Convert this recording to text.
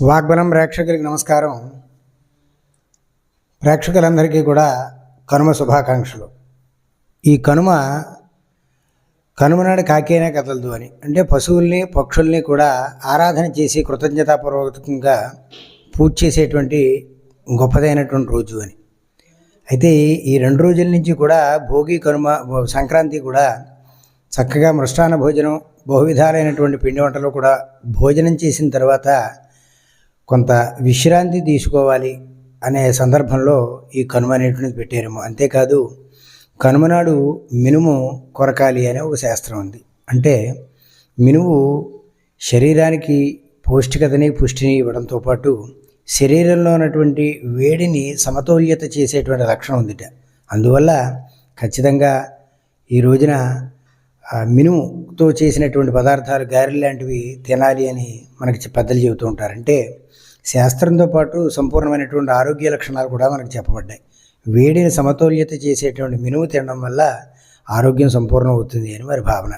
వాగ్బలం ప్రేక్షకులకి నమస్కారం. ప్రేక్షకులందరికీ కూడా కనుమ శుభాకాంక్షలు. ఈ కనుమ నాడు కాకేనే కదలదు అని, అంటే పశువుల్ని పక్షుల్ని కూడా ఆరాధన చేసి కృతజ్ఞతాపూర్వకంగా పూజ చేసేటువంటి గొప్పదైనటువంటి రోజు అని. అయితే ఈ 2 రోజుల నుంచి కూడా భోగి, కనుమ, సంక్రాంతి కూడా చక్కగా మృష్టాన్న భోజనం, బహువిధాలైనటువంటి పిండి వంటలు కూడా భోజనం చేసిన తర్వాత కొంత విశ్రాంతి తీసుకోవాలి అనే సందర్భంలో ఈ కనుమ అనేటువంటిది పెట్టారేమో. అంతేకాదు కనుమనాడు మినుము కొరకాలి అనే ఒక శాస్త్రం ఉంది. అంటే మినుము శరీరానికి పౌష్టికతని, పుష్టిని ఇవ్వడంతో పాటు శరీరంలో ఉన్నటువంటి వేడిని సమతౌల్యత చేసేటువంటి లక్షణం ఉందిట. అందువల్ల ఖచ్చితంగా ఈ రోజున మినుముతో చేసినటువంటి పదార్థాలు, గారెలు లాంటివి తినాలి అని మనకి పెద్దలు చెబుతూ ఉంటారు. అంటే శాస్త్రంతో పాటు సంపూర్ణమైనటువంటి ఆరోగ్య లక్షణాలు కూడా మనకు చెప్పబడ్డాయి. వేడిని సమతౌల్యత చేసేటువంటి మినుము తినడం వల్ల ఆరోగ్యం సంపూర్ణం అవుతుంది అని వారి భావన.